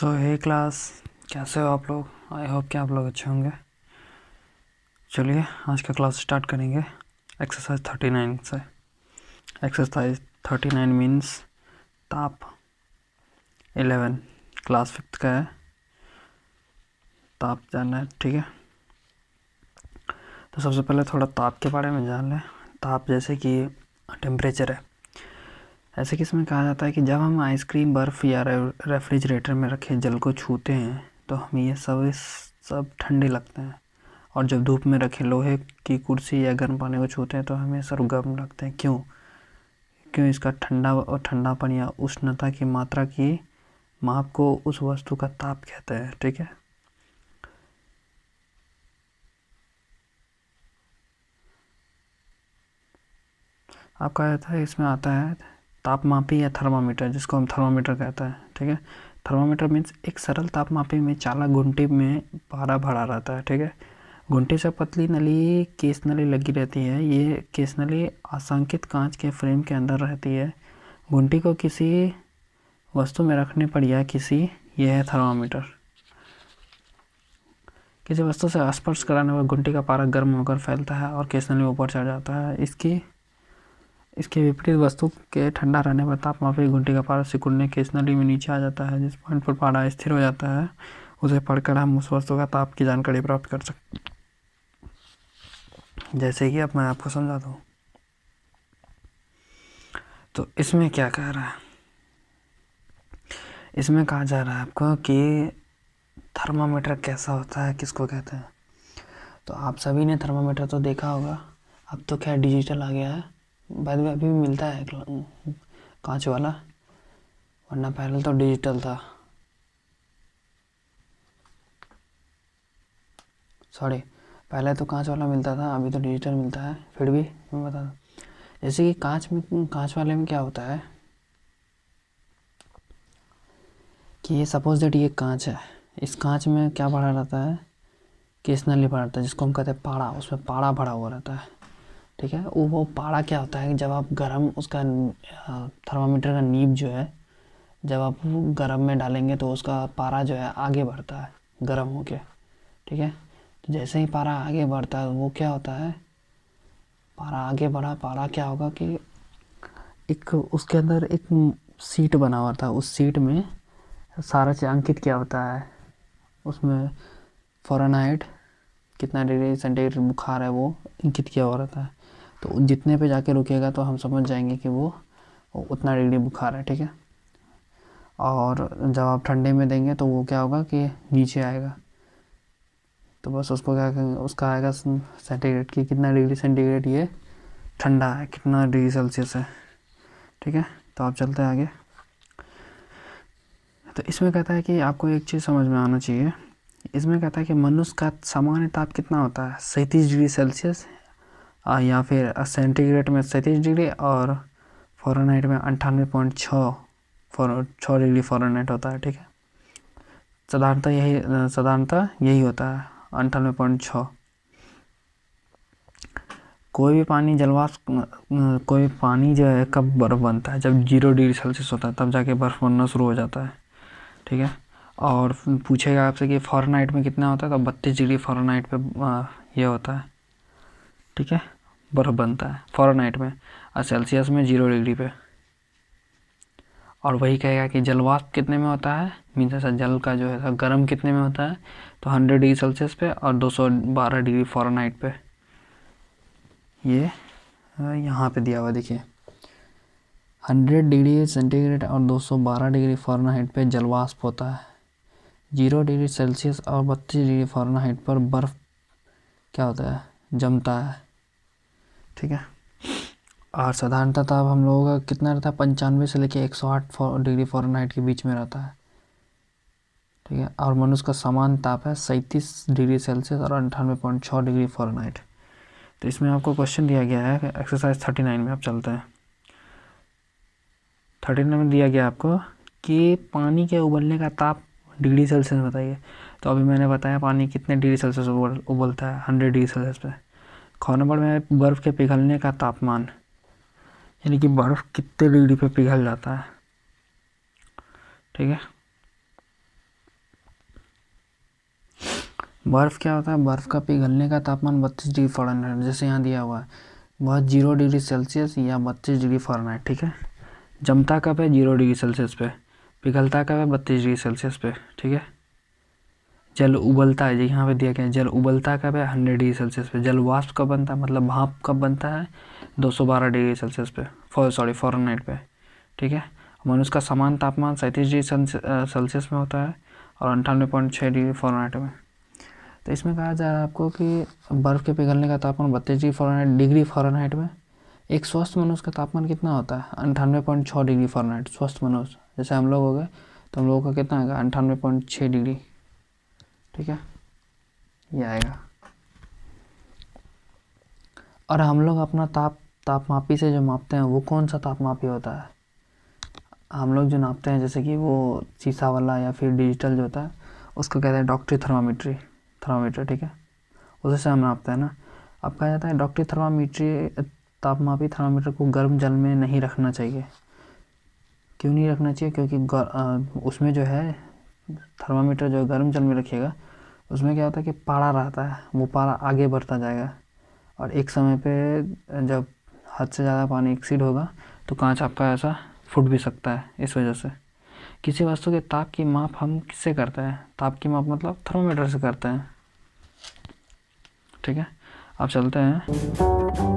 सो हे class, कैसे हो आप लोग। आई होप कि आप लोग अच्छे होंगे। चलिए आज का क्लास स्टार्ट करेंगे एक्सरसाइज 39 से। एक्सरसाइज 39 मीन्स ताप 11, क्लास 5 का है। ताप जानना है, ठीक है। तो सबसे पहले थोड़ा ताप के बारे में जान लें। ताप जैसे कि टेम्परेचर है। ऐसे कि इसमें कहा जाता है कि जब हम आइसक्रीम, बर्फ़ या रेफ्रिजरेटर में रखे जल को छूते हैं तो हमें ये सब ठंडे लगते हैं, और जब धूप में रखे लोहे की कुर्सी या गर्म पानी को छूते हैं तो हमें सब गर्म लगते हैं। क्यों? इसका ठंडापन या उष्णता की मात्रा की माप को उस वस्तु का ताप कहते हैं, ठीक है। आपका आता है, इसमें आता है तापमापी या थर्मामीटर, जिसको हम थर्मामीटर कहते हैं, ठीक है। थर्मामीटर मीन्स एक सरल तापमापी में चालक घुंटी में पारा भरा रहता है, ठीक है। घुंटी से पतली नली केस नली लगी रहती है। ये केस नली आसंकित कांच के फ्रेम के अंदर रहती है। घुंटी को किसी वस्तु में रखने पर यह है थर्मामीटर। किसी वस्तु से स्पर्श कराने पर घुंटी का पारा गर्म होकर फैलता है और केस नली ऊपर चढ़ जाता है। इसके विपरीत वस्तु के ठंडा रहने पर तापमापी घुंटी का पारा सिकुड़ने केस नली में नीचे आ जाता है। जिस पॉइंट पर पारा स्थिर हो जाता है उसे पढ़कर हम उस वस्तु का ताप की जानकारी प्राप्त कर सकते हैं। जैसे कि अब मैं आपको समझा दूँ। तो इसमें क्या कह रहा है, इसमें कहा जा रहा है आपको कि थर्मामीटर कैसा होता है, किसको कहते हैं। तो आप सभी ने थर्मामीटर तो देखा होगा। अब तो क्या डिजिटल आ गया है, बाद में अभी भी मिलता है कांच वाला, वरना पहले तो डिजिटल था। सॉरी, पहले तो कांच वाला मिलता था, अभी तो डिजिटल मिलता है। फिर भी मैं बता दूँ, जैसे कि कांच वाले में क्या होता है कि ये सपोज दैट ये कांच है। इस कांच में क्या भरा रहता है, केस नली भरा रहता है, जिसको हम कहते हैं पाड़ा। उसमें पाड़ा भरा हुआ रहता है, ठीक है। वो पाड़ा क्या होता है, जब आप गर्म उसका थर्मामीटर का नीब जो है, जब आप गर्म में डालेंगे तो उसका पारा जो है आगे बढ़ता है गर्म होके, ठीक है। तो जैसे ही पारा आगे बढ़ता है वो क्या होता है, पारा आगे बढ़ा, पारा क्या होगा कि एक उसके अंदर एक सीट बना हुआ था। उस सीट में सारा चीज़ अंकित किया होता है। उसमें फ़ारेनहाइट कितना डिग्री सेंटीग्रेड बुखार है वो अंकित किया हुआ रहता है। तो जितने पे जाके रुकेगा तो हम समझ जाएंगे कि वो उतना डिग्री बुखार है, ठीक है। और जब आप ठंडे में देंगे तो वो क्या होगा कि नीचे आएगा। तो बस उसको क्या करेंगे, उसका आएगा सेंटीग्रेड की कितना डिग्री सेंटीग्रेड ये ठंडा है, कितना डिग्री सेल्सियस है, ठीक है। तो आप चलते हैं आगे। तो इसमें कहता है कि आपको एक चीज़ समझ में आना चाहिए। इसमें कहता है कि मनुष्य का सामान्य ताप कितना होता है, 37 डिग्री सेल्सियस, या फिर सेंटीग्रेड में 37 डिग्री और फ़ारेनहाइट में 98.6 डिग्री फ़ारेनहाइट होता है, ठीक है। साधारणतः यही होता है 98.6। कोई भी पानी जो है कब बर्फ़ बनता है, जब 0 डिग्री सेल्सियस होता है तब जाके बर्फ़ बनना शुरू हो जाता है, ठीक है। और पूछेगा आपसे कि फ़ारेनहाइट में कितना होता है, तो 32 डिग्री फ़ारेनहाइट पे ये होता है, ठीक है, बर्फ़ बनता है फ़ारेनहाइट में, और सेल्सियस में 0 डिग्री पे। और वही कहेगा कि जल वाष्प कितने में होता है, मीन्स ऐसा जल का जो है गर्म कितने में होता है, तो 100 डिग्री सेल्सियस पे और 212 डिग्री फ़ारेनहाइट पे। ये यहाँ पे दिया हुआ देखिए, 100 डिग्री सेंटीग्रेड और 212 डिग्री फ़ारेनहाइट पे जल वाष्प होता है। 0 डिग्री सेल्सियस और 32 डिग्री फ़ारेनहाइट पर बर्फ़ क्या होता है, जमता है, ठीक है। और साधारणतः ताप हम लोगों का कितना रहता है, 95 से लेकर 108 डिग्री फ़ारेनहाइट के बीच में रहता है, ठीक है। और मनुष्य का सामान्य ताप है 37 डिग्री सेल्सियस और 98.6 डिग्री फ़ारेनहाइट। तो इसमें आपको क्वेश्चन दिया गया है एक्सरसाइज 39 में। आप चलते हैं 39 में दिया गया आपको कि पानी के उबलने का ताप डिग्री सेल्सियस बताइए। तो अभी मैंने बताया पानी कितने डिग्री सेल्सियस उबलता है, 100 डिग्री सेल्सियस पे। ख नंबर में बर्फ़ के पिघलने का तापमान, यानी कि बर्फ़ कितने डिग्री पे पिघल जाता है, ठीक है। बर्फ़ क्या होता है, बर्फ़ का पिघलने का तापमान 32 डिग्री फ़ारेनहाइट, जैसे यहाँ दिया हुआ है वह 0 डिग्री सेल्सियस या 32 डिग्री फ़ारेनहाइट, ठीक है। जमता कब है, 0 डिग्री सेल्सियस पे। पिघलता कब है, 32 डिग्री सेल्सियस पे, ठीक है। जल उबलता है, यहाँ पे दिया गया है जल उबलता कब है, 100 डिग्री सेल्सियस पे। जल वाष्प कब बनता है, मतलब भाप कब बनता है, 212 डिग्री सेल्सियस पे, फ़ारेनहाइट पे, ठीक है। मनुष्य का समान तापमान 37 डिग्री सेल्सियस में होता है और 98.6 डिग्री फ़ारेनहाइट में। तो इसमें कहा जा रहा है आपको कि बर्फ़ के पिघलने का तापमान 32 डिग्री फ़ारेनहाइट में। एक स्वस्थ मनुष्य का तापमान कितना होता है, 98.6 डिग्री फ़ारेनहाइट। स्वस्थ मनुष्य जैसे हम लोग हो गए, तो हम लोगों का कितना आएगा, 98.6 डिग्री, ठीक है, ये आएगा। और हम लोग अपना तापमापी से जो मापते हैं वो कौन सा तापमापी होता है, हम लोग जो नापते हैं जैसे कि वो शीशा वाला या फिर डिजिटल जो होता है उसको कहते हैं डॉक्टरी थर्मामीटर, ठीक है, उसी से हम नापते हैं ना। अब कहा जाता है डॉक्टरी तापमापी थर्मामीटर को गर्म जल में नहीं रखना चाहिए। क्यों नहीं रखना चाहिए, क्योंकि उसमें जो है थर्मामीटर जो गर्म जल में रखिएगा उसमें क्या होता है कि पारा रहता है, वो पारा आगे बढ़ता जाएगा और एक समय पे जब हद से ज़्यादा पानी एक्सीड होगा तो कांच आपका ऐसा फूट भी सकता है। इस वजह से किसी वस्तु के ताप की माप हम किससे करते हैं, ताप की माप मतलब थर्मामीटर से करते हैं, ठीक है। अब चलते हैं